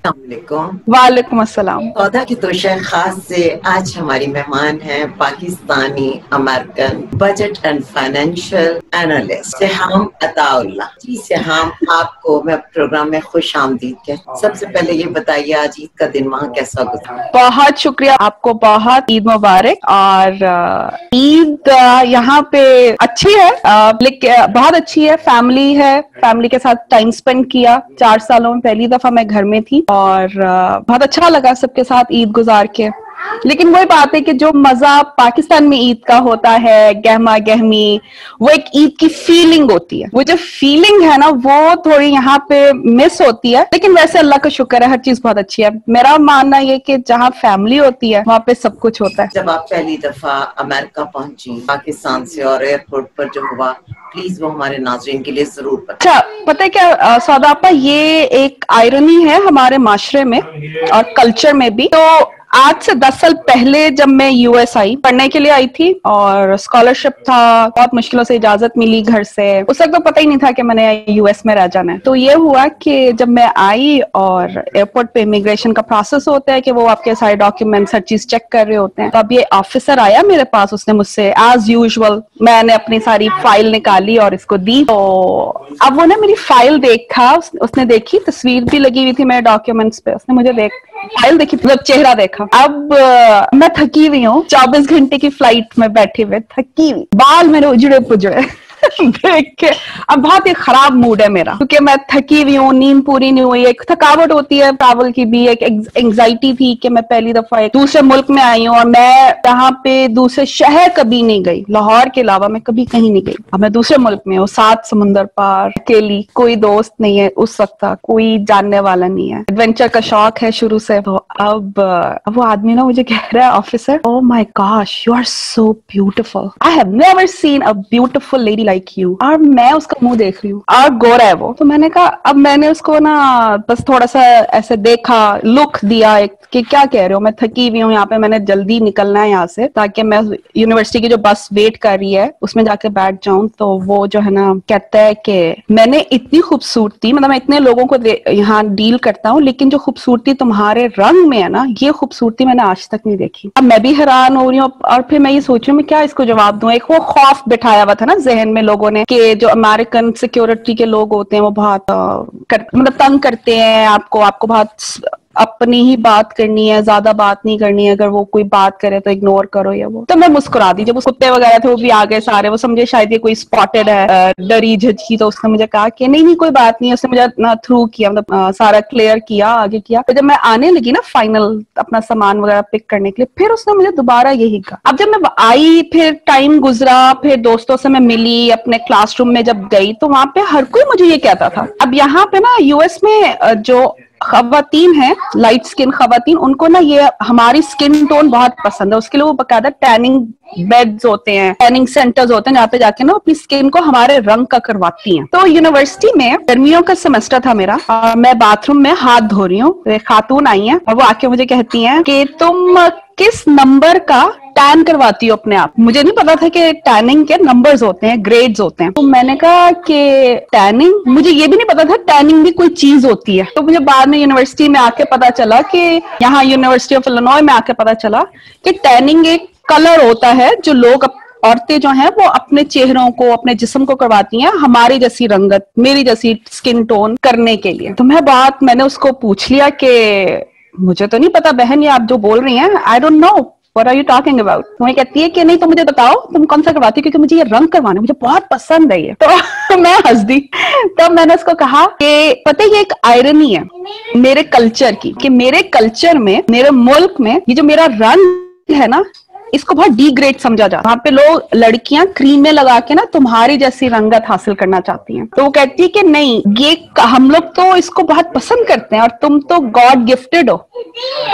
अस्सलामुअलैकुम। वालेकुम अस्सलाम। पौधा की तोशा खास से आज हमारी मेहमान हैं Pakistani American budget and financial analyst Siham Ataullah ji. Siham, आपको मैं प्रोग्राम में खुश आमदीद कहती। सबसे पहले ये बताइए, आज ईद का दिन वहाँ कैसा गुजरा? बहुत शुक्रिया आपको, बहुत ईद मुबारक। और ईद यहाँ पे अच्छी है, लेकिन बहुत अच्छी है। फैमिली है, फैमिली के साथ टाइम स्पेंड किया। 4 सालों में पहली दफा मैं घर में थी और बहुत अच्छा लगा सबके साथ ईद गुजार के। लेकिन वही बात है कि जो मजा पाकिस्तान में ईद का होता है, गहमा गहमी, वो एक ईद की फीलिंग होती है। वो जो फीलिंग है ना, वो थोड़ी यहाँ पे मिस होती है। लेकिन वैसे अल्लाह का शुक्र है, हर चीज बहुत अच्छी है। मेरा मानना ये कि जहाँ फैमिली होती है वहाँ पे सब कुछ होता है। जब आप पहली दफा अमेरिका पहुंची पाकिस्तान से और एयरपोर्ट पर जो हुआ, प्लीज वो हमारे नाज़रीन के लिए जरूर बताएं। अच्छा, पता है क्या सौदापा, ये एक आयरनी है हमारे माशरे में और कल्चर में भी। तो आज से 10 साल पहले जब मैं यूएस आई, पढ़ने के लिए आई थी और स्कॉलरशिप था, बहुत मुश्किलों से इजाजत मिली घर से। उस वक्त तो पता ही नहीं था कि मैंने यूएस में रह जाना है। तो ये हुआ कि जब मैं आई और एयरपोर्ट पे इमिग्रेशन का प्रोसेस होता है कि वो आपके सारे डॉक्यूमेंट्स हर चीज चेक कर रहे होते हैं। तो अब ये ऑफिसर आया मेरे पास, उसने मुझसे एज यूजुअल मैंने अपनी सारी फाइल निकाली और इसको दी। तो अब वो ना मेरी फाइल देखा, उसने देखी, तस्वीर भी लगी हुई थी मेरे डॉक्यूमेंट्स पे। उसने मुझे फाइल देखी, मतलब चेहरा देखा। अब मैं थकी हुई हूँ, 24 घंटे की फ्लाइट में बैठी हुई, थकी हुई, बाल मेरे उजड़े पुजड़े देख के अब बहुत ही खराब मूड है मेरा, क्योंकि मैं थकी हुई हूँ, नींद पूरी नहीं हुई। एक थकावट होती है ट्रैवल की भी, एक एंग्जाइटी थी कि मैं पहली दफा एक दूसरे मुल्क में आई हूँ और मैं यहाँ पे दूसरे शहर कभी नहीं गई, लाहौर के अलावा मैं कभी कहीं नहीं गई। अब मैं दूसरे मुल्क में हूँ, 7 समुंदर पार, अकेली, कोई दोस्त नहीं है उस वक्त था, कोई जानने वाला नहीं है। एडवेंचर का शौक है शुरू से। तो अब वो आदमी ना मुझे कह रहा है, officer, oh my gosh, you are so beautiful, I have never seen a beautiful lady like you. और मैं उसका मुंह देख रही हूँ और गोरा है वो। तो मैंने कहा, अब मैंने उसको ना बस थोड़ा सा ऐसे देखा, लुक दिया एक कि क्या कह रहे हो, मैं थकी हुई हूँ यहाँ पे, मैंने जल्दी निकलना है यहाँ से, ताकि मैं यूनिवर्सिटी की जो बस वेट कर रही है उसमें जाके बैठ जाऊं। तो वो जो है ना कहता है कि मैंने इतनी खूबसूरती, मतलब मैं इतने लोगों को यहाँ डील करता हूँ, लेकिन जो खूबसूरती तुम्हारे रंग में है ना, ये खूबसूरती मैंने आज तक नहीं देखी। अब मैं भी हैरान हो रही हूँ और फिर मैं ये सोच रही हूँ मैं क्या इसको जवाब दूं। एक वो खौफ बिठाया हुआ था ना जहन में लोगों ने कि जो अमेरिकन सिक्योरिटी के लोग होते हैं वो बहुत मतलब तंग करते हैं आपको बहुत अपनी ही बात करनी है, ज्यादा बात नहीं करनी है, अगर वो कोई बात करे तो इग्नोर करो या वो। तो मैं मुस्कुरा दी। जब उस कुत्ते वगैरह थे वो भी आ गए सारे, वो समझे शायद ये कोई स्पॉटेड है, डरी झटकी। तो उसने मुझे कहा कि नहीं कोई बात नहीं। उसने मुझे ना थ्रू किया, मतलब सारा क्लियर किया, आगे किया। तो जब मैं आने लगी ना फाइनल अपना सामान वगैरह पिक करने के लिए, फिर उसने मुझे दोबारा यही कहा। अब जब मैं आई, फिर टाइम गुजरा, फिर दोस्तों से मैं मिली, अपने क्लासरूम में जब गई तो वहां पे हर कोई मुझे ये कहता था। अब यहाँ पे ना यूएस में जो खवातीन है, लाइट स्किन खवातीन, उनको ना ये हमारी स्किन टोन बहुत पसंद है। उसके लिए वो बकायदा टैनिंग बेड्स होते हैं, टैनिंग सेंटर्स होते हैं, जहाँ पे जाके ना अपनी स्किन को हमारे रंग का करवाती हैं। तो यूनिवर्सिटी में गर्मियों का सेमेस्टर था मेरा और मैं बाथरूम में हाथ धो रही हूँ, एक खातून आई है और वो आके मुझे कहती है कि तुम किस नंबर का टैन करवाती हो अपने आप। मुझे नहीं पता था कि टैनिंग के नंबर्स होते हैं, ग्रेड्स होते हैं। तो मैंने कहा कि टैनिंग, मुझे ये भी नहीं पता था टैनिंग भी कोई चीज होती है। तो मुझे बाद में यूनिवर्सिटी में आके पता चला कि यहाँ यूनिवर्सिटी ऑफ इलिनॉय में आके पता चला कि टैनिंग एक कलर होता है जो लोग, औरतें जो हैं वो अपने चेहरों को, अपने जिस्म को करवाती हैं हमारी जैसी रंगत, मेरी जैसी स्किन टोन करने के लिए। तो मैंने उसको पूछ लिया कि मुझे तो नहीं पता बहन, ये आप जो बोल रही हैं, I don't know what are you talking about. तो मैं कहती है कि नहीं, तो मुझे बताओ तुम कौन सा करवाती हो, क्योंकि मुझे ये रंग करवाना मुझे बहुत पसंद है ये। तो मैं हंस दी। तब मैंने उसको कहा कि पता है ये एक आयरनी है मेरे कल्चर की, कि मेरे कल्चर में, मेरे मुल्क में ये जो मेरा रंग है ना, इसको बहुत डिग्रेड समझा जाता है। वहां पे लोग, लड़कियां क्रीमें लगा के ना तुम्हारी जैसी रंगत हासिल करना चाहती हैं। तो वो कहती है कि नहीं, ये हम लोग तो इसको बहुत पसंद करते हैं और तुम तो गॉड गिफ्टेड हो,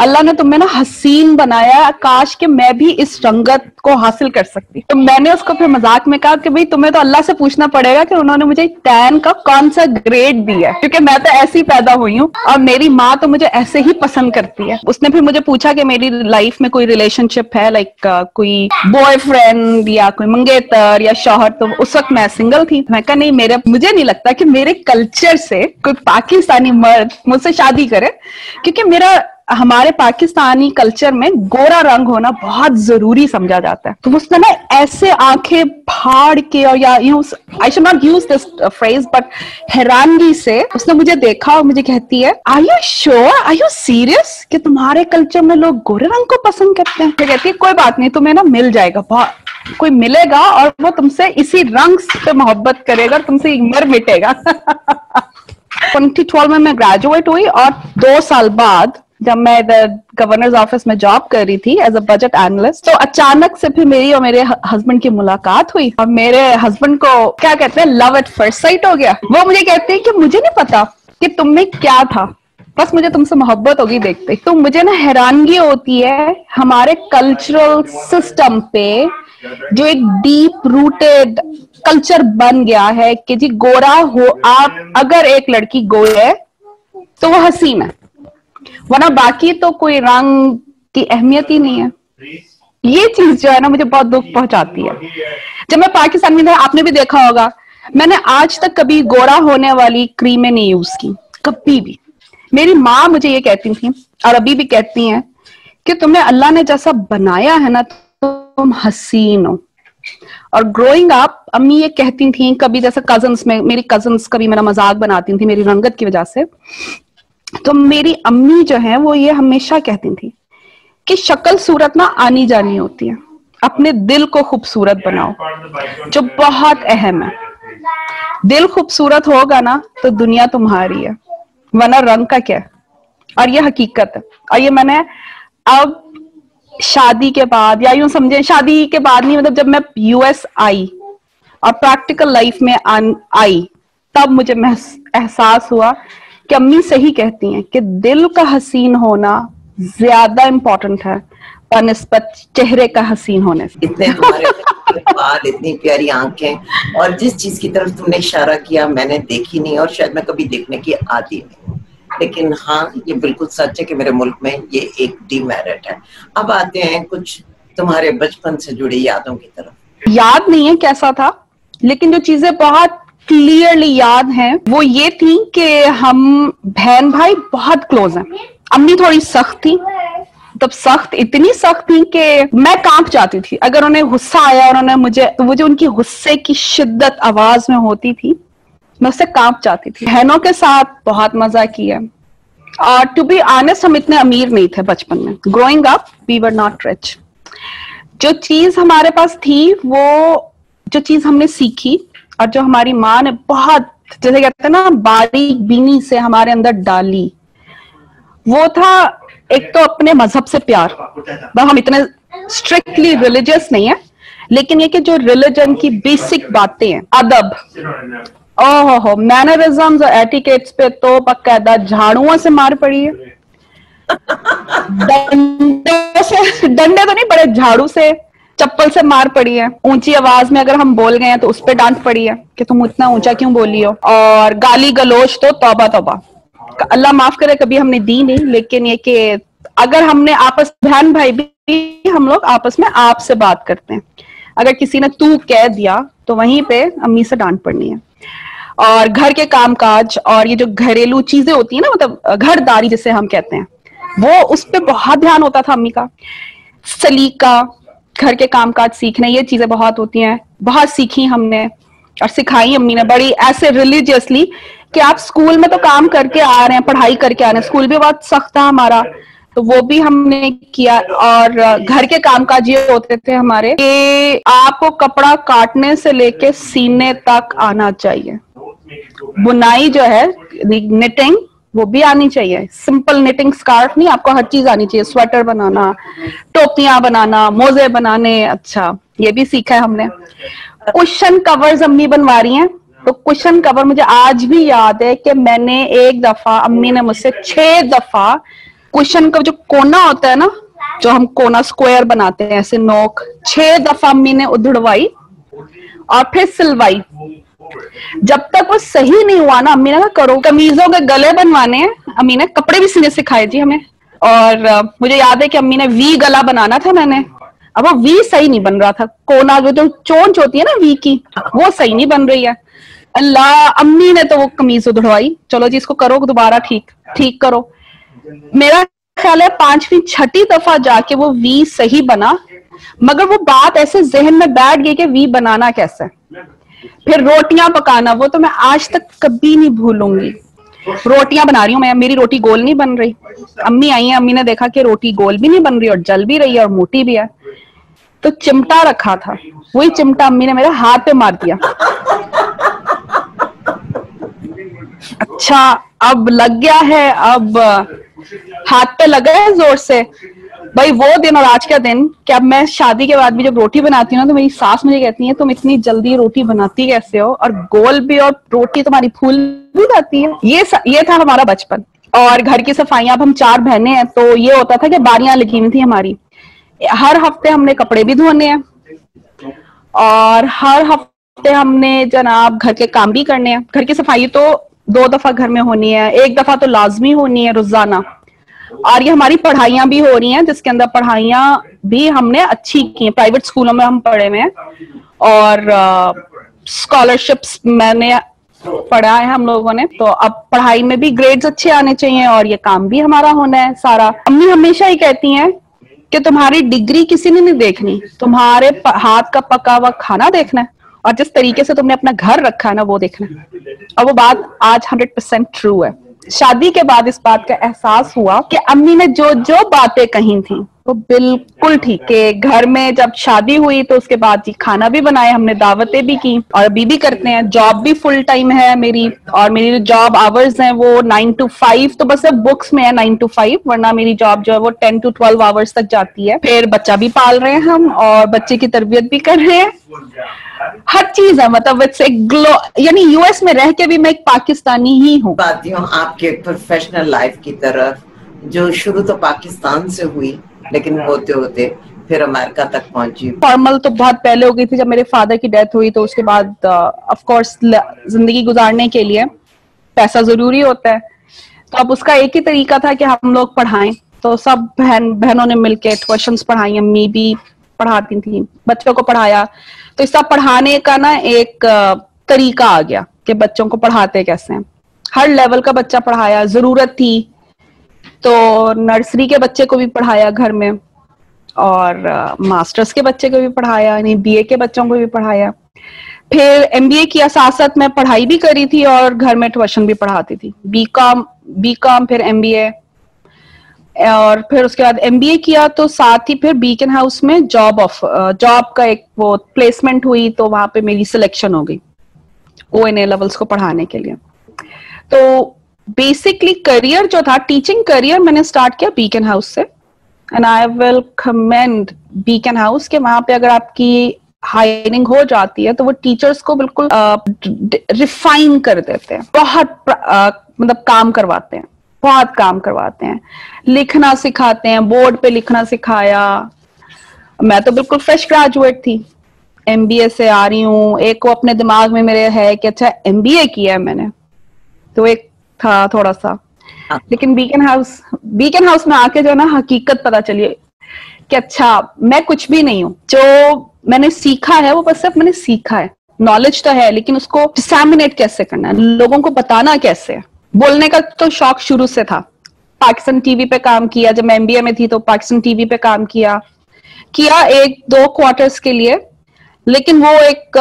अल्लाह ने तुम्हें ना हसीन बनाया, काश कि मैं भी इस रंगत को हासिल कर सकती। तो मैंने उसको फिर मजाक में कहा कि भाई तुम्हें तो अल्लाह से पूछना पड़ेगा कि उन्होंने मुझे टैन का कौन सा ग्रेड दिया है, क्योंकि मैं तो ऐसी पैदा हुई हूँ और मेरी माँ तो मुझे ऐसे ही पसंद करती है। उसने फिर मुझे पूछा कि मेरी लाइफ में कोई रिलेशनशिप है, लाइक कोई बॉयफ्रेंड या कोई मंगेतर या शौहर, तो उस वक्त मैं सिंगल थी। मैं कहा नहीं, मुझे नहीं लगता कि मेरे कल्चर से कोई पाकिस्तानी मर्द मुझसे शादी करे, क्योंकि हमारे पाकिस्तानी कल्चर में गोरा रंग होना बहुत जरूरी समझा जाता है। तो उसने ना ऐसे आंखें फाड़ के, और या I should not use this phrase, but हैरानगी से उसने मुझे देखा और मुझे कहती है, are you sure, are you serious कि तुम्हारे कल्चर में लोग गोरे रंग को पसंद करते हैं? कहती है कोई बात नहीं, तुम्हें ना मिल जाएगा, कोई मिलेगा और वो तुमसे इसी रंग से मोहब्बत करेगा, तुमसे मर मिटेगा। 2012 में मैं ग्रेजुएट हुई और 2 साल बाद जब मैं इधर गवर्नर्स ऑफिस में जॉब कर रही थी एज अ बजट एनालिस्ट, तो अचानक से फिर मेरी और मेरे हस्बैंड की मुलाकात हुई और मेरे हस्बैंड को क्या कहते हैं, लव एट फर्स्ट साइट हो गया। वो मुझे कहते हैं कि मुझे नहीं पता कि तुम में क्या था, बस मुझे तुमसे मोहब्बत होगी देखते। तो मुझे ना हैरानगी होती है हमारे कल्चरल सिस्टम पे जो एक डीप रूटेड कल्चर बन गया है कि जी गोरा हो आप, अगर एक लड़की गोरी है तो वो हसीन है, वरना बाकी तो कोई रंग की अहमियत ही नहीं है। ये चीज जो है ना मुझे बहुत दुख पहुंचाती है। जब मैं पाकिस्तान में था, आपने भी देखा होगा, मैंने आज तक कभी गोरा होने वाली क्रीमें नहीं यूज की, कभी भी। मेरी माँ मुझे ये कहती थी और अभी भी कहती हैं कि तुम्हें अल्लाह ने जैसा बनाया है ना, तुम हसीन हो। और ग्रोइंग अप अम्मी ये कहती थी, कभी जैसे कजन्स में, मेरी कजन्स कभी मेरा मजाक बनाती थी मेरी रंगत की वजह से, तो मेरी अम्मी जो है वो ये हमेशा कहती थी कि शक्ल सूरत ना आनी जानी होती है, अपने दिल को खूबसूरत बनाओ, जो बहुत अहम है। दिल खूबसूरत होगा ना तो दुनिया तुम्हारी है, वरना रंग का क्या है। और ये हकीकत है। और ये मैंने अब शादी के बाद, या यूं समझे शादी के बाद नहीं, मतलब जब मैं यूएस आई और प्रैक्टिकल लाइफ में आई, तब मुझे एहसास हुआ कि अम्मी सही कहती हैं कि दिल का हसीन होना ज्यादा इंपॉर्टेंट है बनिस्बत चेहरे का हसीन होने से। इतने तुम्हारे बाल, इतनी प्यारी आंखें, और जिस चीज की तरफ तुमने इशारा किया मैंने देखी नहीं और शायद मैं कभी देखने की आदी नहीं, लेकिन हाँ ये बिल्कुल सच है कि मेरे मुल्क में ये एक डीमेरिट है। अब आते हैं कुछ तुम्हारे बचपन से जुड़ी यादों की तरफ। याद नहीं है कैसा था, लेकिन जो चीजें बहुत क्लियरली याद हैं वो ये थी कि हम बहन भाई बहुत क्लोज हैं। अम्मी थोड़ी सख्त थी, तब सख्त, इतनी सख्त थी कि मैं कांप जाती थी अगर उन्हें गुस्सा आया और उन्हें मुझे, तो वो जो उनकी गुस्से की शिद्दत आवाज में होती थी मैं उससे कांप जाती थी। बहनों के साथ बहुत मजा किया और टू बी ऑनेस्ट हम इतने अमीर नहीं थे बचपन में। Growing up we were not rich. जो चीज हमारे पास थी, वो जो चीज हमने सीखी और जो हमारी माँ ने बहुत, जैसे कहते हैं ना, बारीक बीनी से हमारे अंदर डाली, वो था एक तो अपने मजहब से प्यार। हम इतने स्ट्रिक्टली रिलीजियस नहीं है, लेकिन ये कि जो रिलीजन की बेसिक बातें हैं, अदब, ओहो, मैनरिज्म्स और एटिकेट्स पे तो बकायदा झाड़ुओं से मार पड़ी है। डंडे तो नहीं, बड़े झाड़ू से, चप्पल से मार पड़ी है। ऊंची आवाज में अगर हम बोल गए हैं तो उस पर डांट पड़ी है कि तुम इतना ऊंचा क्यों बोली हो। और गाली गलोच तो तौबा तौबा, अल्लाह माफ करे कभी हमने दी नहीं, लेकिन ये कि अगर हमने आपस, बहन भाई भी हम लोग आपस में आप से बात करते हैं, अगर किसी ने तू कह दिया तो वहीं पे अम्मी से डांट पड़नी है। और घर के कामकाज और ये जो घरेलू चीजें होती है ना, मतलब घरदारी जिसे हम कहते हैं, वो उस पर बहुत ध्यान होता था अम्मी का। सलीका, घर के कामकाज सीखने, ये चीजें बहुत होती हैं, बहुत सीखी हमने और सिखाई अम्मी ने बड़ी ऐसे रिलीजियसली कि आप स्कूल में तो काम करके आ रहे हैं, पढ़ाई करके आ रहे हैं, स्कूल भी बहुत सख्त था हमारा, तो वो भी हमने किया। और घर के कामकाज ये होते थे हमारे कि आपको कपड़ा काटने से लेके सीने तक आना चाहिए। बुनाई जो है, निटिंग, वो भी आनी चाहिए। सिंपल निटिंग स्कार्फ नहीं, आपको हर चीज आनी चाहिए। स्वेटर बनाना, टोपियां बनाना, मोजे बनाने, अच्छा ये भी सीखा है हमने। कुशन कवर्स अम्मी बनवा रही हैं, तो कुशन कवर मुझे आज भी याद है कि मैंने एक दफा, अम्मी ने मुझसे 6 दफा कुशन का जो कोना होता है ना, जो हम कोना स्क्वायर बनाते हैं ऐसे नोक, 6 दफा अम्मी ने उधड़वाई और फिर सिलवाई। जब तक वो सही नहीं हुआ ना, अम्मी ने कहा करो। कमीजों के गले बनवाने हैं, अम्मी ने कपड़े भी सीने सिखाए जी हमें। और मुझे याद है कि अम्मी ने वी गला बनाना था, मैंने अब वो वी सही नहीं बन रहा था, कोना जो चोंच होती है ना वी की, वो सही नहीं बन रही है। अल्लाह, अम्मी ने तो वो कमीज उधड़वाई, चलो जी इसको करो दोबारा ठीक करो। मेरा ख्याल है 5वीं 6ठी दफा जाके वो वी सही बना, मगर वो बात ऐसे जहन में बैठ गई कि वी बनाना कैसे। फिर रोटियां पकाना, वो तो मैं आज तक कभी नहीं भूलूंगी। रोटियां बना रही हूँ मैं, मेरी रोटी गोल नहीं बन रही। अम्मी आई है, अम्मी ने देखा कि रोटी गोल भी नहीं बन रही और जल भी रही है और मोटी भी है, तो चिमटा रखा था, वही चिमटा अम्मी ने मेरे हाथ पे मार दिया। अच्छा अब लग गया है, अब हाथ पे लगा है जोर से। भाई वो दिन और आज का दिन, कि अब मैं शादी के बाद भी जब रोटी बनाती हूँ ना, तो मेरी सास मुझे कहती है तुम इतनी जल्दी रोटी बनाती कैसे हो, और गोल भी, और रोटी तुम्हारी फूल भी जाती है। ये था हमारा बचपन। और घर की सफाइयां, अब हम 4 बहनें हैं, तो ये होता था कि बारियां लगी हुई थी हमारी, हर हफ्ते हमने कपड़े भी धोने हैं और हर हफ्ते हमने जनाब घर के काम भी करने हैं। घर की सफाई तो 2 दफा घर में होनी है, 1 दफा तो लाजमी होनी है रोजाना। और ये हमारी पढ़ाइयां भी हो रही हैं, जिसके अंदर पढ़ाइयां भी हमने अच्छी की हैं, प्राइवेट स्कूलों में हम पढ़े हुए हैं, और स्कॉलरशिप्स मैंने पढ़ा है हम लोगों ने। तो अब पढ़ाई में भी ग्रेड्स अच्छे आने चाहिए और ये काम भी हमारा होना है सारा। अम्मी हमेशा ही कहती हैं कि तुम्हारी डिग्री किसी ने नहीं देखनी, तुम्हारे हाथ का पका हुआ खाना देखना है, और जिस तरीके से तुमने अपना घर रखा है ना वो देखना है। और वो बात आज 100% ट्रू है। शादी के बाद इस बात का एहसास हुआ कि अम्मी ने जो जो बातें कही थी वो बिल्कुल ठीक है। घर में जब शादी हुई तो उसके बाद जी खाना भी बनाए हमने, दावतें भी की, और अभी भी करते हैं। जॉब भी फुल टाइम है मेरी, और मेरी जॉब आवर्स हैं वो 9 to 5, तो बस अब बुक्स में है 9 to 5, वरना मेरी जॉब जो है वो 10 to 12 आवर्स तक जाती है। फिर बच्चा भी पाल रहे हैं हम, और बच्चे की तरबियत भी कर रहे हैं, हर चीज है। मतलब यानी यूएस में रह के भी मैं एक पाकिस्तानी ही हूँ। बात हूँ आपके प्रोफेशनल लाइफ की तरफ, जो शुरू तो पाकिस्तान से हुई, लेकिन होते होते फिर अमेरिका तक पहुंची। फॉर्मल तो बहुत पहले हो गई थी, जब मेरे फादर की डेथ हुई, तो उसके बाद ऑफ कोर्स जिंदगी गुजारने के लिए पैसा जरूरी होता है, तो अब उसका एक ही तरीका था कि हम लोग पढ़ाएं। तो सब बहनों ने मिलकर ट्यूशंस पढ़ाई, अम्मी भी पढ़ाती थी, बच्चों को पढ़ाया। तो इस सब पढ़ाने का ना एक तरीका आ गया कि बच्चों को पढ़ाते कैसे हैं। हर लेवल का बच्चा पढ़ाया, जरूरत थी तो नर्सरी के बच्चे को भी पढ़ाया घर में, और मास्टर्स के बच्चे को भी पढ़ाया, यानी बीए के बच्चों को भी पढ़ाया। फिर एमबीए किया, साथ साथ मैं पढ़ाई भी करी थी और घर में ट्यूशन भी पढ़ाती थी। बीकॉम फिर एमबीए, और फिर उसके बाद एमबीए किया तो साथ ही फिर बीकन हाउस में जॉब का एक वो प्लेसमेंट हुई, तो वहां पे मेरी सिलेक्शन हो गई ओएनए लेवल्स को पढ़ाने के लिए। तो बेसिकली करियर जो था, टीचिंग करियर मैंने स्टार्ट किया बीकन हाउस से, and I will commend beacon house के वहां पे अगर आपकी हायरिंग हो जाती है तो वो टीचर्स को बिल्कुल रिफाइन कर देते हैं, बहुत मतलब काम करवाते हैं, बहुत काम करवाते हैं, लिखना सिखाते हैं, बोर्ड पे लिखना सिखाया। मैं तो बिल्कुल फ्रेश ग्रेजुएट थी, एमबीए से आ रही हूँ, एक को अपने दिमाग में मेरे है कि अच्छा एमबीए किया है मैंने, तो एक था थोड़ा सा। लेकिन बीकन हाउस में आके जो है ना हकीकत पता चली कि अच्छा मैं कुछ भी नहीं हूँ, जो मैंने सीखा है वो बस सिर्फ मैंने सीखा है, नॉलेज तो है, लेकिन उसको डिसैमिनेट कैसे करना है, लोगों को बताना कैसे है। बोलने का तो शौक शुरू से था, पाकिस्तान टीवी पे काम किया, जब मैं एमबीए में थी तो पाकिस्तान टीवी पे काम किया 1-2 क्वार्टर्स के लिए, लेकिन वो एक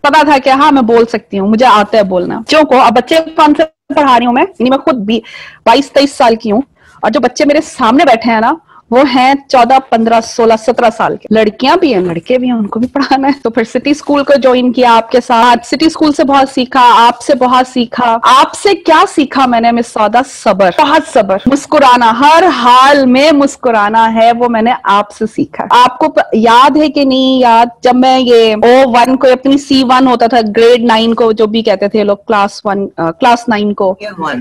पता था कि हाँ मैं बोल सकती हूँ, मुझे आता है बोलना। बच्चों को, अब बच्चे कौन से पढ़ा रही हूँ मैं खुद 22-23 साल की हूँ, और जो बच्चे मेरे सामने बैठे हैं ना वो हैं 14, 15, 16, 17 साल के। लड़कियां भी हैं, लड़के भी हैं, उनको भी पढ़ाना है। तो फिर सिटी स्कूल को ज्वाइन किया आपके साथ। सिटी स्कूल से बहुत सीखा, आपसे बहुत सीखा। आपसे क्या सीखा मैंने मिस सौदा? सबर, बहुत सबर, मुस्कुराना, हर हाल में मुस्कुराना है, वो मैंने आपसे सीखा। आपको याद है कि नहीं याद, जब मैं ये O1 को, अपनी C1 होता था, ग्रेड 9 को जो भी कहते थे लोग, क्लास 9 को,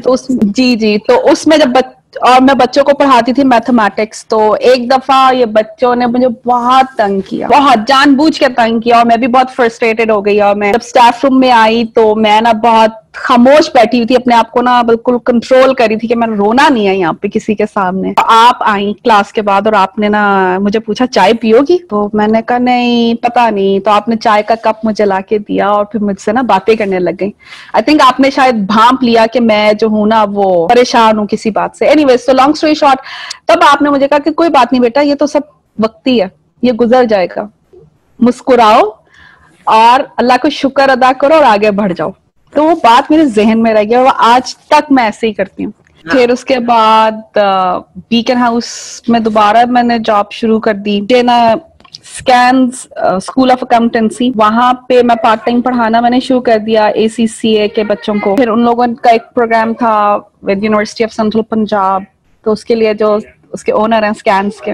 तो जी तो उसमें जब और मैं बच्चों को पढ़ाती थी मैथमेटिक्स, तो एक दफा ये बच्चों ने मुझे बहुत तंग किया, बहुत जानबूझ के तंग किया, और मैं भी बहुत फ्रस्ट्रेटेड हो गई। और मैं जब स्टाफ रूम में आई तो मैं ना बहुत खामोश बैठी हुई थी, अपने आप को ना बिल्कुल कंट्रोल करी थी कि मैं रोना नहीं है यहाँ पे किसी के सामने। तो आप आई क्लास के बाद और आपने ना मुझे पूछा चाय पियोगी, तो मैंने कहा नहीं पता नहीं, तो आपने चाय का कप मुझे लाके दिया और फिर मुझसे ना बातें करने लग गई। आई थिंक आपने शायद भांप लिया कि मैं जो हूं ना वो परेशान हूँ किसी बात से। एनीवेज, तो लॉन्ग स्टोरी शॉर्ट, तब आपने मुझे कहा कि कोई बात नहीं बेटा, ये तो सब वक्ती है, ये गुजर जाएगा, मुस्कुराओ और अल्लाह को शुक्र अदा करो और आगे बढ़ जाओ। तो वो बात मेरे जहन में रह गया और आज तक मैं ऐसे ही करती हूँ। फिर उसके बाद बीकन हाउस में दोबारा मैंने जॉब शुरू कर दी, स्कैन्स स्कूल ऑफ अकाउंटेंसी, वहां पे मैं पार्ट टाइम पढ़ाना मैंने शुरू कर दिया ACCA के बच्चों को। फिर उन लोगों का एक प्रोग्राम था with university of central Punjab, तो उसके लिए जो उसके ओनर हैं स्कैन्स के,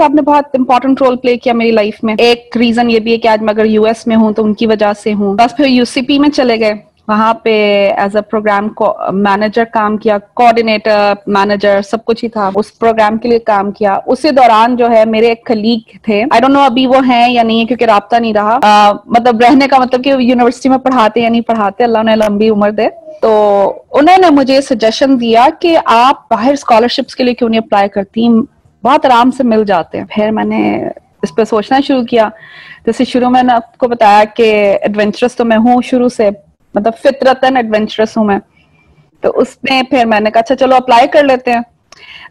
आपने बहुत इंपॉर्टेंट रोल प्ले किया मेरी लाइफ में। एक रीजन ये भी है कि आज मैं अगर US में हूँ तो उनकी वजह से हूँ। बस फिर UCP में चले गए, वहां पे एज अ प्रोग्राम मैनेजर काम किया, कोऑर्डिनेटर, मैनेजर, सब कुछ ही था, उस प्रोग्राम के लिए काम किया। उसी दौरान जो है मेरे एक कलीग थे, आई डोंट नो अभी वो हैं या नहीं है क्योंकि राब्ता नहीं रहा, मतलब रहने का मतलब कि यूनिवर्सिटी में पढ़ाते या नहीं पढ़ाते, अल्लाह उन्हें लंबी उम्र दे। तो उन्होंने मुझे सजेशन दिया कि आप बाहर स्कॉलरशिप्स के लिए क्यों नहीं अप्लाई करती, बहुत आराम से मिल जाते हैं। फिर मैंने इस पर सोचना शुरू किया। जैसे शुरू में मैंने आपको बताया कि एडवेंचरस तो मैं हूँ शुरू से, मतलब फितरतन एडवेंचरस हूँ मैं, तो उसमें फिर मैंने कहा अच्छा चलो अप्लाई कर लेते हैं।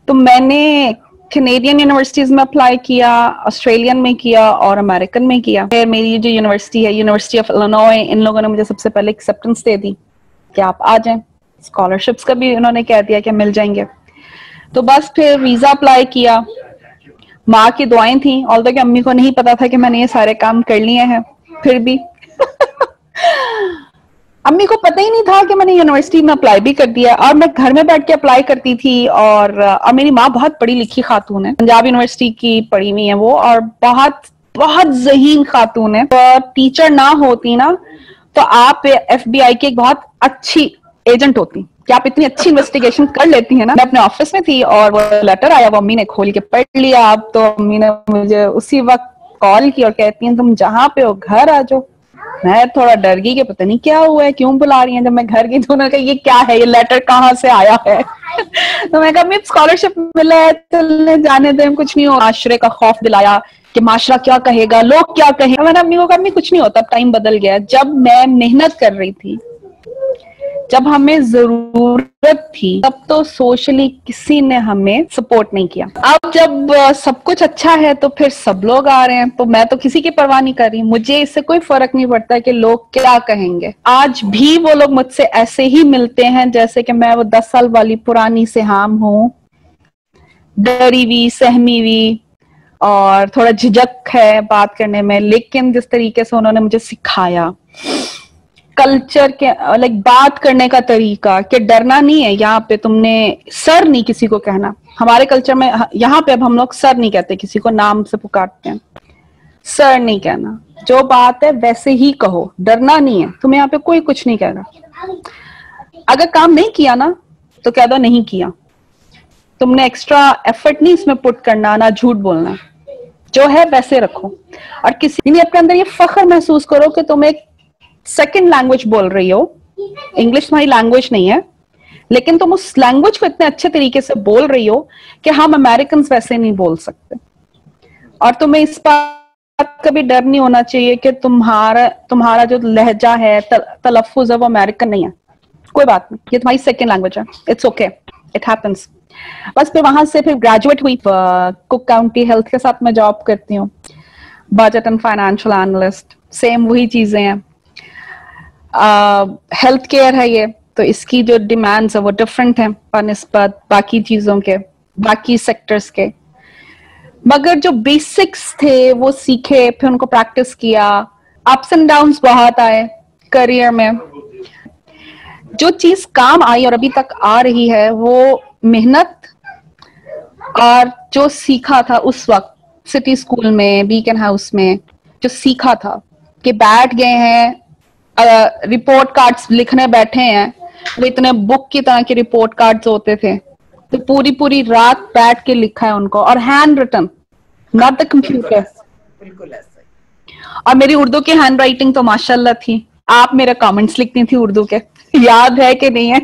तो मैंने कैनेडियन यूनिवर्सिटीज में अप्लाई किया, ऑस्ट्रेलियन में किया और अमेरिकन में किया। फिर मेरी जो यूनिवर्सिटी है, यूनिवर्सिटी ऑफ इलिनॉय, इन लोगों ने मुझे सबसे पहले एक्सेप्टेंस दे दी कि आप आ जाएं। स्कॉलरशिप्स का भी उन्होंने कह दिया कि मिल जाएंगे। तो बस फिर वीजा अप्लाई किया, माँ की दुआएं थी, ऑल्दो कि अम्मी को नहीं पता था कि मैंने ये सारे काम कर लिए हैं, फिर भी अम्मी को पता ही नहीं था कि मैंने यूनिवर्सिटी में अप्लाई भी कर दिया। और मैं घर में बैठ के अप्लाई करती थी। और मेरी माँ बहुत पढ़ी लिखी खातून है, पंजाब यूनिवर्सिटी की पढ़ी हुई है वो, और बहुत बहुत ज़हीन खातून है। तो टीचर ना होती ना तो आप FBI की एक बहुत अच्छी एजेंट होती कि आप इतनी अच्छी इन्वेस्टिगेशन कर लेती है ना। मैं अपने ऑफिस में थी और वो लेटर आया, वो अम्मी ने खोल के पढ़ लिया। अब तो अम्मी ने मुझे उसी वक्त कॉल की और कहती हैं तुम जहाँ पे हो घर आ जाओ। मैं थोड़ा डर गई कि पता नहीं क्या हुआ है, क्यों बुला रही हैं। जब मैं घर गई तो उन्होंने कहा ये क्या है, ये लेटर कहाँ से आया है तो मैं कहा अम्मी स्कॉलरशिप मिला है, चलने जाने दें, कुछ नहीं हो। माशरे का खौफ दिलाया कि माशरा क्या कहेगा, लोग क्या कहेंगे। मैंने अम्मी को कहा अम्मी कुछ नहीं होता, अब टाइम बदल गया। जब मैं मेहनत कर रही थी, जब हमें जरूरत थी, तब तो सोशली किसी ने हमें सपोर्ट नहीं किया। अब जब सब कुछ अच्छा है तो फिर सब लोग आ रहे हैं, तो मैं तो किसी की परवाह नहीं कर रही। मुझे इससे कोई फर्क नहीं पड़ता कि लोग क्या कहेंगे। आज भी वो लोग मुझसे ऐसे ही मिलते हैं जैसे कि मैं वो 10 साल वाली पुरानी सिहाम हूँ, डरी हुई, सहमी हुई और थोड़ा झिझक है बात करने में। लेकिन जिस तरीके से उन्होंने मुझे सिखाया कल्चर के, लाइक बात करने का तरीका, कि डरना नहीं है, यहाँ पे तुमने सर नहीं किसी को कहना। हमारे कल्चर में यहाँ पे अब हम लोग सर नहीं कहते, किसी को नाम से पुकारते हैं, सर नहीं कहना। जो बात है वैसे ही कहो, डरना नहीं है। तुम्हें यहाँ पे कोई कुछ नहीं कहेगा। अगर काम नहीं किया ना तो कह दो नहीं किया, तुमने एक्स्ट्रा एफर्ट नहीं इसमें पुट करना, ना झूठ बोलना, जो है वैसे रखो। और किसी अपने अंदर ये फख्र महसूस करो कि तुम एक सेकंड लैंग्वेज बोल रही हो। इंग्लिश तुम्हारी लैंग्वेज नहीं है, लेकिन तुम उस लैंग्वेज को इतने अच्छे तरीके से बोल रही हो कि हम अमेरिकन वैसे नहीं बोल सकते। और तुम्हें इस बात का भी डर नहीं होना चाहिए कि तुम्हारा जो लहजा है, तलफ्फुज है, वो अमेरिकन नहीं है। कोई बात नहीं, ये तुम्हारी सेकंड लैंग्वेज है, इट्स ओके, इट हैपेंस। बस फिर वहां से फिर ग्रेजुएट हुई, कुक काउंटी हेल्थ के साथ मैं जॉब करती हूँ, budget and financial analyst, same वही चीजें हैं। हेल्थ केयर है ये, तो इसकी जो डिमांड्स है वो डिफरेंट है बनिस्बत बाकी चीजों के, बाकी सेक्टर्स के। मगर जो बेसिक्स थे वो सीखे, फिर उनको प्रैक्टिस किया। अप्स एंड डाउन्स बहुत आए करियर में। जो चीज काम आई और अभी तक आ रही है वो मेहनत और जो सीखा था उस वक्त सिटी स्कूल में, बीकन हाउस में, जो सीखा था कि बैठ गए हैं, रिपोर्ट कार्ड्स लिखने बैठे हैं। वो इतने बुक की तरह के रिपोर्ट कार्ड्स होते थे, तो पूरी पूरी रात बैठ के लिखा है उनको, और hand written, not the computer. बिल्कुल ऐसा। और मेरी उर्दू की हैंड राइटिंग तो माशाल्लाह थी। आप मेरे कमेंट्स लिखती थी उर्दू के याद है कि नहीं है?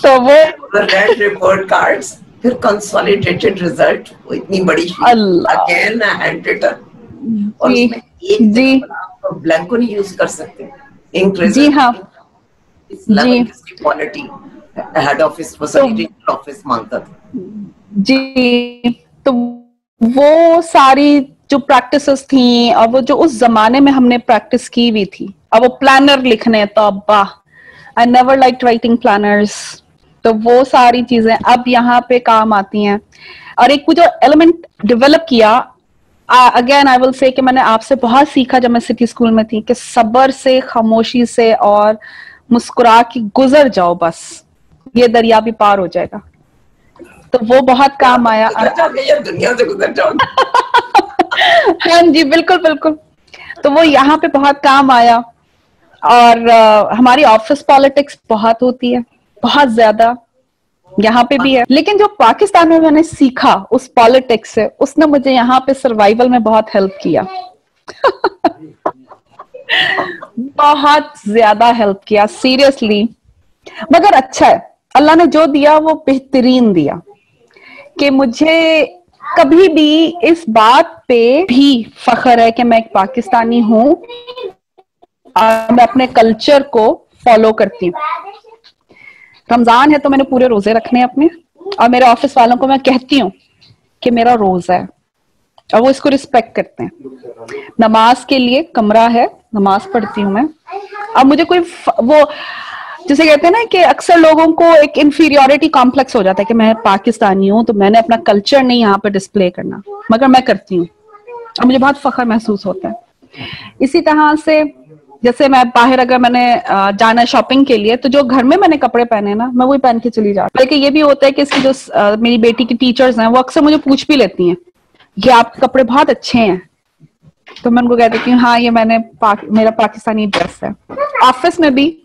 तो वो रेड रिपोर्ट कार्ड्स, फिर कंसोलिडेटेड रिजल्ट, वो इतनी बड़ी शीट, अगेन हैंड रिटन, और उसमें एक जगह आप ब्लैंको नहीं यूज कर सकते, इंक जी हाँ इस लेवल की quality head office regional office मांगता था जी। तो वो सारी जो प्रैक्टिसेस थी और वो जो उस जमाने में हमने प्रैक्टिस की हुई थी, अब वो प्लानर लिखने, तो अब्बा I never like writing planners, तो वो सारी चीजें अब यहाँ पे काम आती हैं। और एक वो जो एलिमेंट डेवलप किया, अगेन आई विल से कि मैंने आपसे बहुत सीखा जब मैं सिटी स्कूल में थी, कि सब्र से, खामोशी से और मुस्कुरा के गुजर जाओ, बस ये दरिया भी पार हो जाएगा। तो वो बहुत काम आया। दुनिया से गुजर जाओगे। हाँ जी, बिल्कुल बिल्कुल। तो वो यहाँ पे बहुत काम आया। और हमारी ऑफिस पॉलिटिक्स बहुत होती है, बहुत ज्यादा, यहाँ पे भी है। लेकिन जो पाकिस्तान में मैंने सीखा उस पॉलिटिक्स से, उसने मुझे यहाँ पे सर्वाइवल में बहुत हेल्प किया। बहुत ज्यादा हेल्प किया, सीरियसली। मगर अच्छा है, अल्लाह ने जो दिया वो बेहतरीन दिया, कि मुझे कभी भी इस बात पे भी फख्र है कि मैं एक पाकिस्तानी हूँ और मैं अपने कल्चर को फॉलो करती हूँ। रमजान है तो मैंने पूरे रोजे रखने हैं अपने, और मेरे ऑफिस वालों को मैं कहती हूँ कि मेरा रोजा है, और वो इसको रिस्पेक्ट करते हैं। नमाज के लिए कमरा है, नमाज पढ़ती हूँ मैं। अब मुझे कोई वो जिसे कहते हैं ना कि अक्सर लोगों को एक इंफीरियोरिटी कॉम्प्लेक्स हो जाता है कि मैं पाकिस्तानी हूं तो मैंने अपना कल्चर नहीं यहाँ पे डिस्प्ले करना, मगर मैं करती हूँ और मुझे बहुत फख्र महसूस होता है। इसी तरह से जैसे मैं बाहर अगर मैंने जाना है शॉपिंग के लिए, तो जो घर में मैंने कपड़े पहने ना, मैं वही पहन के चली जाती हूँ। लेकिन ये भी होता है कि इसकी जो मेरी बेटी की टीचर्स हैं, वो अक्सर मुझे पूछ भी लेती हैं कि आपके कपड़े बहुत अच्छे हैं, तो मैं उनको कह देती हूँ हाँ ये मेरा पाकिस्तानी ड्रेस है। ऑफिस में भी,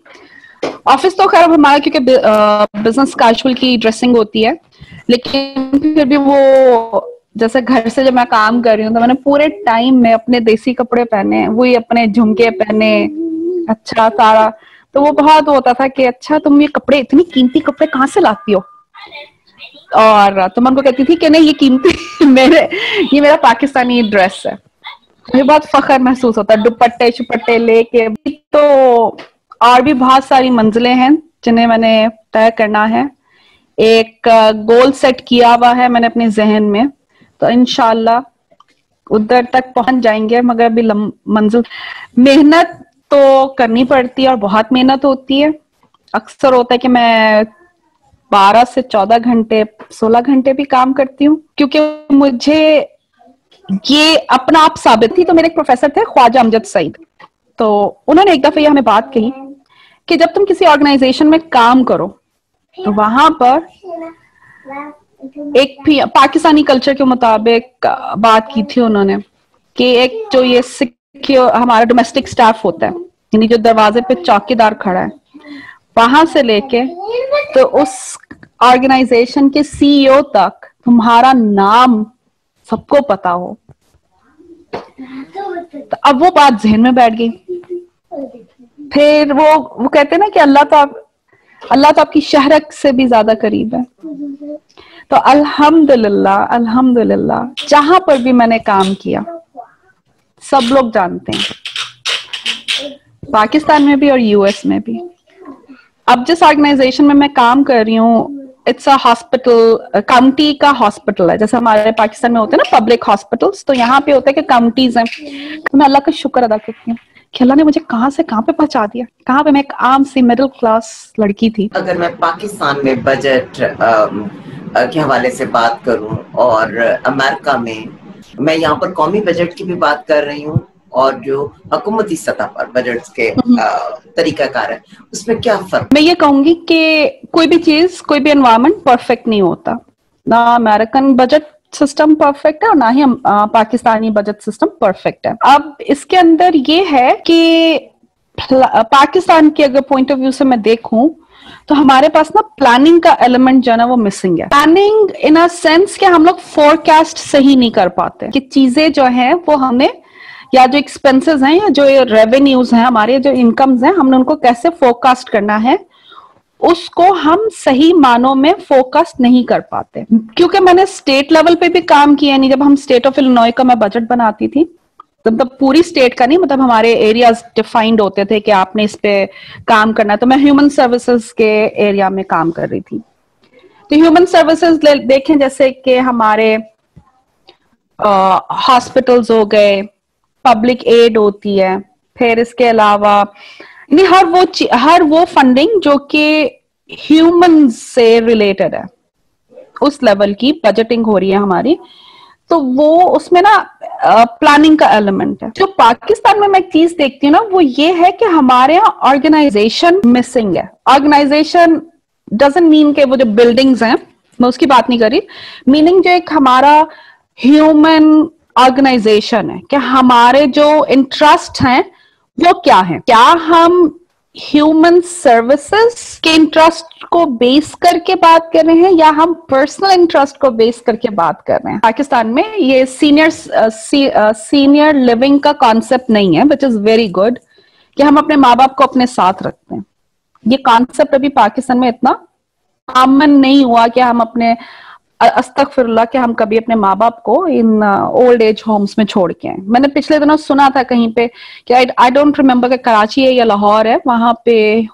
ऑफिस तो खैर हमारा क्योंकि बिजनेस कैजुअल की ड्रेसिंग होती है, लेकिन फिर भी वो जैसे घर से जब मैं काम कर रही हूँ तो मैंने पूरे टाइम में अपने देसी कपड़े पहने, वही अपने झुमके पहने, अच्छा सारा। तो वो बहुत होता था कि अच्छा तुम ये कपड़े, इतनी कीमती कपड़े कहाँ से लाती हो? और तो मैं उनको कहती थी कि नहीं ये कीमती ये मेरा पाकिस्तानी ड्रेस है। मुझे बहुत फख्र महसूस होता है दुपट्टे शुपट्टे लेके। तो और भी बहुत सारी मंजिलें हैं जिन्हें मैंने तय करना है। एक गोल सेट किया हुआ है मैंने अपने जहन में, तो इंशाल्लाह उधर तक पहुंच जाएंगे। मगर अभी मंजिल, मेहनत तो करनी पड़ती है और बहुत मेहनत होती है। अक्सर होता है कि मैं 12 से 14 घंटे 16 घंटे भी काम करती हूँ, क्योंकि मुझे ये अपना आप साबित थी। तो मेरे एक प्रोफेसर थे ख्वाजा अमजद सईद, तो उन्होंने एक दफे हमें बात कही कि जब तुम किसी ऑर्गेनाइजेशन में काम करो तो वहां पर एक भी पाकिस्तानी कल्चर के मुताबिक बात की थी उन्होंने कि एक जो ये सिक्योर हमारा डोमेस्टिक स्टाफ होता है, यानी जो दरवाजे पे चौकीदार खड़ा है, वहां से लेके तो उस ऑर्गेनाइजेशन के सीईओ तक तुम्हारा नाम सबको पता हो। तो अब वो बात जहन में बैठ गई। फिर वो कहते हैं ना कि अल्लाह तो आपकी शहरत से भी ज्यादा करीब है। तो अल्हम्दुलिल्लाह अल्हम्दुलिल्लाह जहां पर भी मैंने काम किया सब लोग जानते हैं, पाकिस्तान में भी और यूएस में भी। अब जिस ऑर्गेनाइजेशन में मैं काम कर रही हूँ, इट्स अ हॉस्पिटल, काउंटी का हॉस्पिटल है। जैसे हमारे पाकिस्तान में होते हैं ना पब्लिक हॉस्पिटल्स, तो यहाँ पे होता है कि काउंटीज हैं। तो मैं अल्लाह का शुक्र अदा करती हूँ कि अल्लाह ने मुझे कहाँ से कहाँ पे पहुंचा दिया, कहाँ पे मैं एक आम सी मिडिल क्लास लड़की थी। अगर मैं पाकिस्तान में बजट के हवाले से बात करूं और अमेरिका में, मैं यहाँ पर कौमी बजट की भी बात कर रही हूँ और जो हुकूमती सतह पर बजट के तरीकाकार है, उसमें क्या फर्क? मैं ये कहूंगी कि कोई भी चीज, कोई भी एनवायरनमेंट परफेक्ट नहीं होता। ना अमेरिकन बजट सिस्टम परफेक्ट है और ना ही पाकिस्तानी बजट सिस्टम परफेक्ट है। अब इसके अंदर ये है कि पाकिस्तान के अगर पॉइंट ऑफ व्यू से मैं देखूं तो हमारे पास ना प्लानिंग का एलिमेंट जो है ना वो मिसिंग है। प्लानिंग इन अ सेंस कि हम लोग फोरकास्ट सही नहीं कर पाते कि चीजें जो हैं वो हमने या जो एक्सपेंसेस हैं या जो रेवेन्यूज हैं, हमारे जो इनकम्स हैं, हमने उनको कैसे फोरकास्ट करना है, उसको हम सही मानों में फोकस नहीं कर पाते। क्योंकि मैंने स्टेट लेवल पे भी काम किया नहीं, जब हम स्टेट ऑफ इलिनॉय का मैं बजट बनाती थी, मतलब पूरी स्टेट का नहीं, मतलब हमारे एरियाज डिफाइंड होते थे कि आपने इस पे काम करना है। तो मैं ह्यूमन सर्विसेज के एरिया में काम कर रही थी। तो ह्यूमन सर्विसेज देखें, जैसे कि हमारे हॉस्पिटल्स हो गए, पब्लिक एड होती है, फिर इसके अलावा नहीं हर वो फंडिंग जो कि ह्यूमन से रिलेटेड है, उस लेवल की बजटिंग हो रही है हमारी। तो वो उसमें ना प्लानिंग का एलिमेंट है। जो पाकिस्तान में मैं एक चीज देखती हूँ ना, वो ये है कि हमारे यहाँ ऑर्गेनाइजेशन मिसिंग है। ऑर्गेनाइजेशन डजंट मीन के वो जो बिल्डिंग्स हैं, मैं उसकी बात नहीं कर रही, मीनिंग जो एक हमारा ह्यूमन ऑर्गेनाइजेशन है, कि हमारे जो इंटरेस्ट हैं वो क्या है। क्या हम ह्यूमन सर्विसेज के इंटरेस्ट को बेस करके बात कर रहे हैं, या हम पर्सनल इंटरेस्ट को बेस करके बात कर रहे हैं। पाकिस्तान में ये सीनियर लिविंग का कॉन्सेप्ट नहीं है, विच इज वेरी गुड, कि हम अपने माँ बाप को अपने साथ रखते हैं। ये कॉन्सेप्ट अभी पाकिस्तान में इतना कॉमन नहीं हुआ कि हम अपने अस्तगफिरुल्लाह कि हम कभी अपने माँ बाप को इन ओल्ड एज होम्स में छोड़ के आए। मैंने पिछले दिनों सुना था कहीं पे कि आई डोंट रिमेम्बर कि कराची है या लाहौर है, वहां पे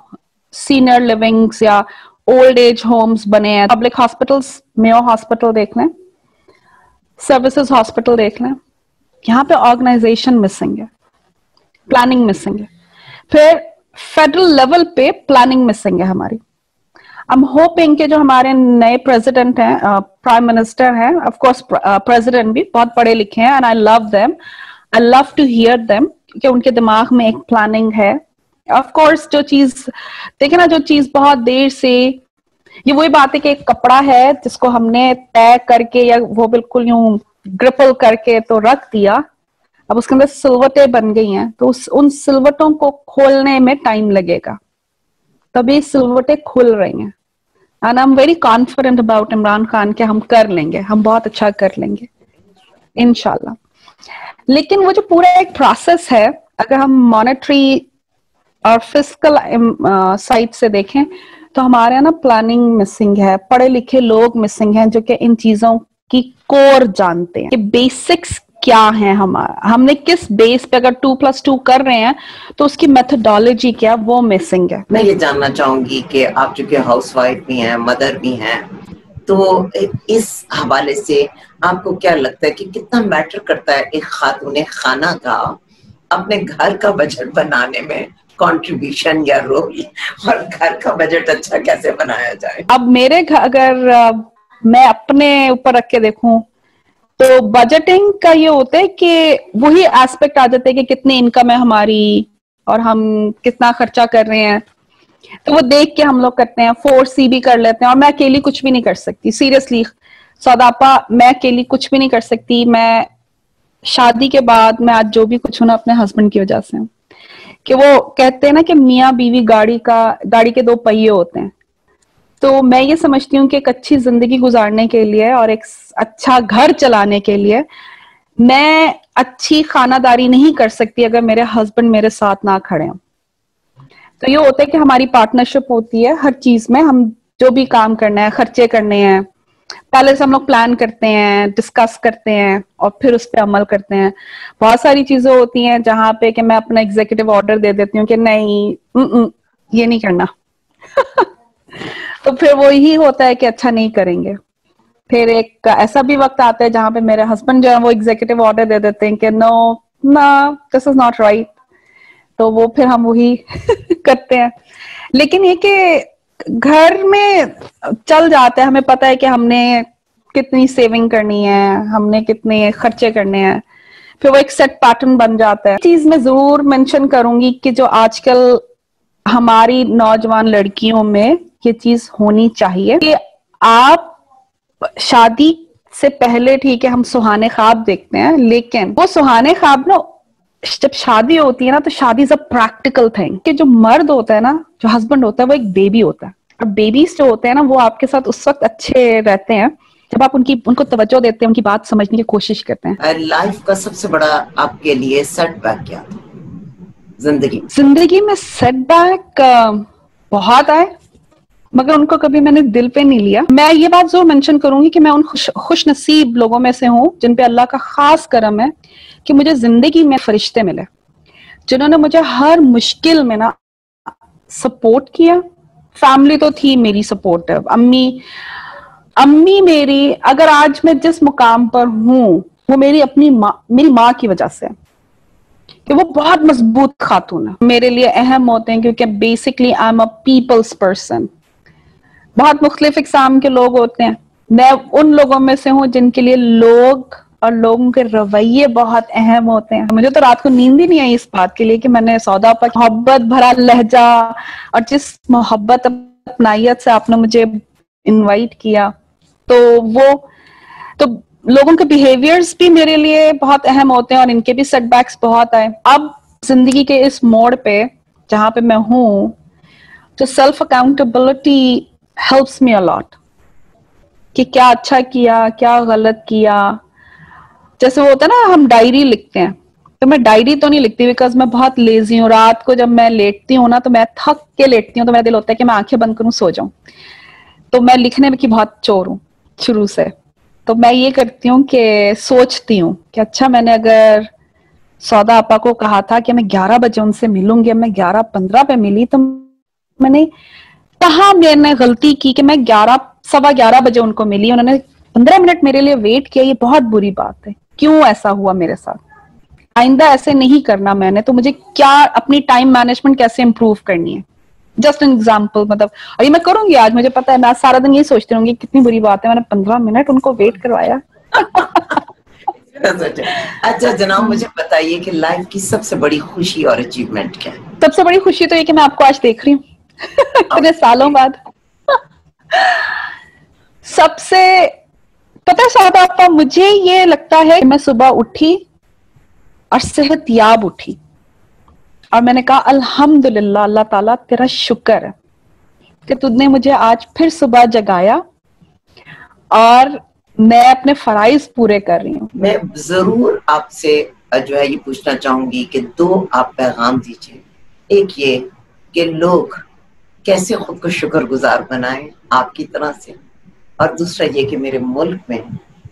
सीनियर लिविंग्स या ओल्ड एज होम्स बने हैं। पब्लिक हॉस्पिटल्स, मेयो हॉस्पिटल देख लें, सर्विसेज हॉस्पिटल देख लें, यहाँ पे ऑर्गेनाइजेशन मिसिंग है, प्लानिंग मिसिंग है। फिर फेडरल लेवल पे प्लानिंग मिसिंग है हमारी। आई एम होपिंग कि जो हमारे नए प्रेसिडेंट हैं, प्राइम मिनिस्टर हैं, ऑफ कोर्स प्रेसिडेंट भी बहुत पढ़े लिखे हैं, and I love them, I love to hear them, क्योंकि उनके दिमाग में एक प्लानिंग है। ऑफ कोर्स जो चीज देखे ना, जो चीज बहुत देर से, ये वही बात है कि एक कपड़ा है जिसको हमने तय करके या वो बिल्कुल यूं ग्रिपल करके तो रख दिया, अब उसके अंदर सिलवटें बन गई हैं, तो उन सिलवटों को खोलने में टाइम लगेगा, तभी सिलवटें खुल रही हैं। And I am very confident about Imran Khan कि हम कर लेंगे, हम बहुत अच्छा कर लेंगे इंशाल्लाह। लेकिन वो जो पूरा एक प्रोसेस है, अगर हम मॉनेटरी और फिस्कल साइड से देखें तो हमारे यहाँ ना प्लानिंग मिसिंग है, पढ़े लिखे लोग मिसिंग हैं जो कि इन चीजों की कोर जानते हैं कि बेसिक्स क्या है हमारा, हमने किस बेस पे अगर 2+2 कर रहे हैं तो उसकी मेथोडोलॉजी क्या, वो मिसिंग है। मैं ये जानना चाहूंगी कि आप चूंकि हाउसवाइफ भी हैं, मदर भी हैं, तो इस हवाले से आपको क्या लगता है कि कितना मैटर करता है एक खातून खाना का अपने घर का बजट बनाने में कंट्रीब्यूशन या रोल, और घर का बजट अच्छा कैसे बनाया जाए? अब मेरे घर अगर मैं अपने ऊपर रख के देखूं तो बजटिंग का ये होता है कि वही एस्पेक्ट आ जाते हैं कि कितनी इनकम है हमारी और हम कितना खर्चा कर रहे हैं, तो वो देख के हम लोग करते हैं। 4C भी कर लेते हैं। और मैं अकेली कुछ भी नहीं कर सकती, सीरियसली सौदापा, मैं अकेली कुछ भी नहीं कर सकती। मैं शादी के बाद मैं आज जो भी कुछ हूं ना अपने हस्बैंड की वजह से हूं, कि वो कहते हैं ना कि मियाँ बीवी गाड़ी के 2 पहिए होते हैं। तो मैं ये समझती हूँ कि एक अच्छी जिंदगी गुजारने के लिए और एक अच्छा घर चलाने के लिए मैं अच्छी खानादारी नहीं कर सकती अगर मेरे हस्बैंड मेरे साथ ना खड़े हों। तो ये होता है कि हमारी पार्टनरशिप होती है हर चीज में, हम जो भी काम करना है, खर्चे करने हैं, पहले से हम लोग प्लान करते हैं, डिस्कस करते हैं और फिर उस पर अमल करते हैं। बहुत सारी चीजें होती हैं जहां पे कि मैं अपना एग्जीक्यूटिव ऑर्डर दे देती हूँ कि नहीं ये नहीं करना तो फिर वो ही होता है कि अच्छा नहीं करेंगे। फिर एक ऐसा भी वक्त आता है जहां पे मेरे हस्बैंड जो है वो एग्जीक्यूटिव ऑर्डर दे देते हैं कि नो ना दिस इज नॉट राइट, तो वो फिर हम वही करते हैं। लेकिन ये कि घर में चल जाता है, हमें पता है कि हमने कितनी सेविंग करनी है, हमने कितने खर्चे करने हैं, फिर वो एक सेट पैटर्न बन जाता है। चीज मैं जरूर मेंशन करूंगी कि जो आजकल हमारी नौजवान लड़कियों में ये चीज होनी चाहिए कि आप शादी से पहले ठीक है हम सुहाने ख्वाब देखते हैं, लेकिन वो सुहाने ख्वाब ना जब शादी होती है ना तो शादी इज अ प्रैक्टिकल थिंग। कि जो मर्द होता है ना, जो हस्बैंड होता है, वो एक बेबी होता है। और बेबीज जो होते हैं ना वो आपके साथ उस वक्त अच्छे रहते हैं जब आप उनको तवज्जो देते हैं, उनकी बात समझने की कोशिश करते हैं। लाइफ का सबसे बड़ा आपके लिए सेटबैक क्या था जिंदगी में? सेटबैक बहुत आए, मगर उनको कभी मैंने दिल पे नहीं लिया। मैं ये बात जरूर मेंशन करूंगी कि मैं उन खुश नसीब लोगों में से हूँ जिन पे अल्लाह का खास करम है कि मुझे जिंदगी में फरिश्ते मिले जिन्होंने मुझे हर मुश्किल में ना सपोर्ट किया। फैमिली तो थी मेरी सपोर्टिव, अम्मी मेरी, अगर आज मैं जिस मुकाम पर हूँ वो मेरी माँ की वजह से, कि वो बहुत मजबूत खातून है, मेरे लिए अहम होते हैं क्योंकि basically I am a people's person. बहुत मुख्तलिफ इकसाम के लोग होते हैं, मैं उन लोगों में से हूँ जिनके लिए लोग और लोगों के रवैये बहुत अहम होते हैं। मुझे तो रात को नींद ही नहीं आई इस बात के लिए कि मैंने सौदा पर मोहब्बत भरा लहजा और जिस मोहब्बत अपनाइयत से आपने मुझे इनवाइट किया, तो लोगों के बिहेवियर्स भी मेरे लिए बहुत अहम होते हैं और इनके भी सेटबैक्स बहुत आए। अब जिंदगी के इस मोड़ पे जहां पे मैं हूँ, तो self accountability helps me a lot कि क्या अच्छा किया, क्या गलत किया। जैसे वो होता है ना, हम डायरी लिखते हैं, तो मैं डायरी तो नहीं लिखती बिकॉज मैं बहुत लेजी हूँ। रात को जब मैं लेटती हूँ ना, तो मैं थक के लेटती हूँ, तो मेरा दिल होता है कि मैं आंखें बंद करूँ, सो जाऊं। तो मैं लिखने में की बहुत चोर हूँ शुरू से। तो मैं ये करती हूँ कि सोचती हूँ कि अच्छा, मैंने अगर सौदा आपा को कहा था कि मैं 11 बजे उनसे मिलूंगी, मैं 11:15 पे मिली, तो मैंने गलती की कि मैं 11:15 बजे उनको मिली, उन्होंने 15 मिनट मेरे लिए वेट किया। ये बहुत बुरी बात है। क्यों ऐसा हुआ मेरे साथ? आइंदा ऐसे नहीं करना मैंने। तो मुझे क्या अपनी टाइम मैनेजमेंट कैसे इंप्रूव करनी है, जस्ट एन एग्जाम्पल। मतलब, और ये मैं करूंगी आज, मुझे पता है। मैं सारा दिन ये सोचती रहूंगी कितनी बुरी बात है मैंने 15 मिनट उनको वेट करवाया। अच्छा जनाब, मुझे बताइए कि लाइफ की सबसे बड़ी खुशी और अचीवमेंट क्या है? सबसे बड़ी खुशी तो ये कि मैं आपको आज देख रही हूँ इतने सालों बाद। सबसे पता है सौदा आपका, मुझे ये लगता है कि मैं सुबह उठी और सेहतयाब उठी और मैंने कहा अल्हम्दुलिल्लाह, अल्लाह ताला तेरा शुक्र है कि तुझने मुझे आज फिर सुबह जगाया और मैं अपने फराइज पूरे कर रही हूँ। मैं जरूर आपसे जो है ये पूछना चाहूंगी कि 2 आप पैगाम दीजिए। एक ये कि लोग कैसे खुद को शुक्रगुजार बनाएं आपकी तरह से, और दूसरा ये कि मेरे मुल्क में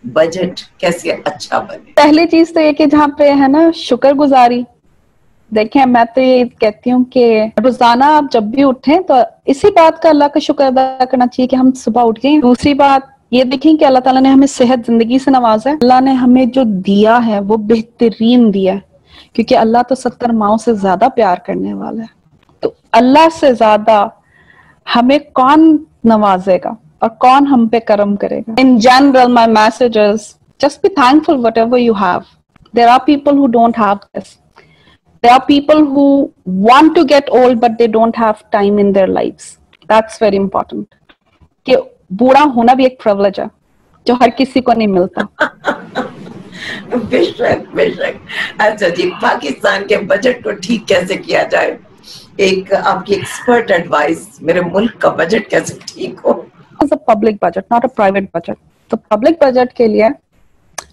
बजट कैसे अच्छा बने। पहली चीज तो ये कि जहाँ पे है ना शुक्रगुजारी, देखें मैं तो ये कहती हूँ कि रोजाना आप जब भी उठें तो इसी बात का अल्लाह का शुक्र अदा करना चाहिए कि हम सुबह उठ गए। दूसरी बात ये देखें कि अल्लाह ताला ने हमें सेहत जिंदगी से नवाजा है। अल्लाह ने हमें जो दिया है वो बेहतरीन दिया है, क्योंकि अल्लाह तो 70 माओं से ज्यादा प्यार करने वाला है। तो अल्लाह से ज्यादा हमें कौन नवाजेगा और कौन हम पे करम करेगा? In general my message is just be thankful whatever you have. There are people who don't have this. There are people who want to get old but they don't have time in their lives. That's very important. कि बूढ़ा होना भी एक privilege है जो हर किसी को नहीं मिलता। बेशक बेशक। अच्छा जी, पाकिस्तान के बजट को ठीक कैसे किया जाए? एक आपकी एक्सपर्ट एडवाइस, मेरे मुल्क का बजट कैसे ठीक हो? It's a public budget, not a private budget. तो पब्लिक बजट के लिए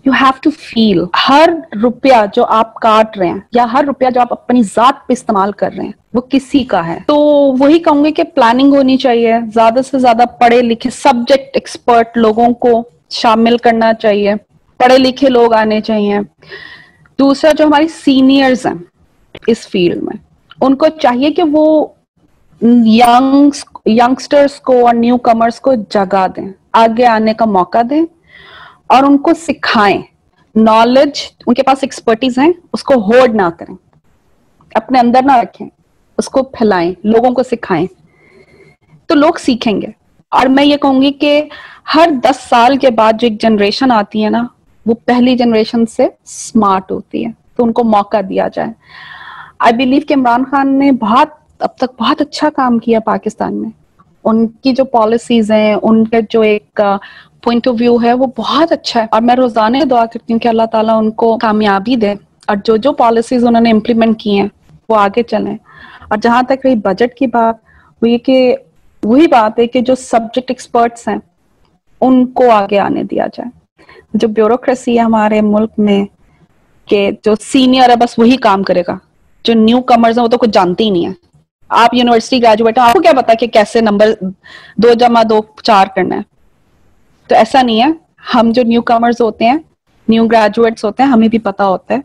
यू हैव टू फील हर रुपया जो आप काट रहे हैं या हर रुपया जो आप अपनी जात पे इस्तेमाल कर रहे हैं वो किसी का है। तो वही कहूंगी कि प्लानिंग होनी चाहिए, ज्यादा से ज्यादा पढ़े लिखे सब्जेक्ट एक्सपर्ट लोगों को शामिल करना चाहिए, पढ़े लिखे लोग आने चाहिए। दूसरा, जो हमारी सीनियर्स हैं इस फील्ड में, उनको चाहिए कि वो यंगस्टर्स को और न्यू कमर्स को जगह दें, आगे आने का मौका दें और उनको सिखाएं। नॉलेज उनके पास एक्सपर्टीज है, उसको होर्ड ना करें, अपने अंदर ना रखें, उसको फैलाएं, लोगों को सिखाएं, तो लोग सीखेंगे। और मैं ये कहूंगी कि हर 10 साल के बाद जो एक जनरेशन आती है ना, वो पहली जनरेशन से स्मार्ट होती है, तो उनको मौका दिया जाए। आई बिलीव कि इमरान खान ने अब तक बहुत अच्छा काम किया पाकिस्तान में। उनकी जो पॉलिसीज हैं, उनका जो एक पॉइंट ऑफ व्यू है वो बहुत अच्छा है और मैं रोजाना दुआ करती हूँ कि अल्लाह ताला उनको कामयाबी दे और जो जो पॉलिसीज उन्होंने इम्प्लीमेंट की हैं वो आगे चलें। और जहां तक रही बजट की बात, वो ये कि वही बात है कि जो सब्जेक्ट एक्सपर्ट्स हैं उनको आगे आने दिया जाए। जो ब्यूरोक्रेसी है हमारे मुल्क में कि जो सीनियर है बस वही काम करेगा, जो न्यू कमर्स है वो तो कुछ जानते ही नहीं है। आप यूनिवर्सिटी ग्रेजुएट हो, आपको क्या पता कि कैसे नंबर 2 + 2 4 करना है। तो ऐसा नहीं है, हम जो न्यू कमर्स होते हैं, न्यू ग्रेजुएट्स होते हैं, हमें भी पता होता है।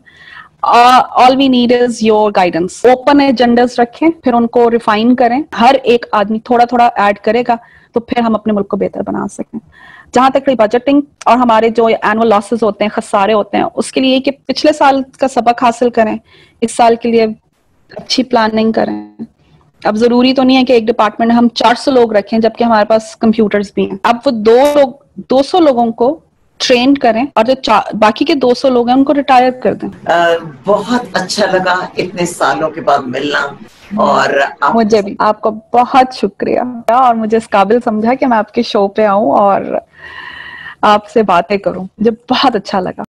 All we need is your guidance. Open agendas रखें, फिर उनको रिफाइन करें। हर एक आदमी थोड़ा थोड़ा ऐड करेगा तो फिर हम अपने मुल्क को बेहतर बना सकें। जहां तक बजटिंग और हमारे जो एनुअल लॉसेस होते हैं, खसारे होते हैं, उसके लिए कि पिछले साल का सबक हासिल करें, इस साल के लिए अच्छी प्लानिंग करें। अब जरूरी तो नहीं है कि एक डिपार्टमेंट में हम 400 लोग रखें जबकि हमारे पास कंप्यूटर्स भी हैं। अब वो 200 लोगों को ट्रेन करें और जो बाकी के 200 लोग हैं उनको रिटायर कर दें। बहुत अच्छा लगा इतने सालों के बाद मिलना, और मुझे भी आपका बहुत शुक्रिया, और मुझे इस काबिल समझा कि मैं आपके शो पे आऊं और आपसे बातें करूं। मुझे बहुत अच्छा लगा।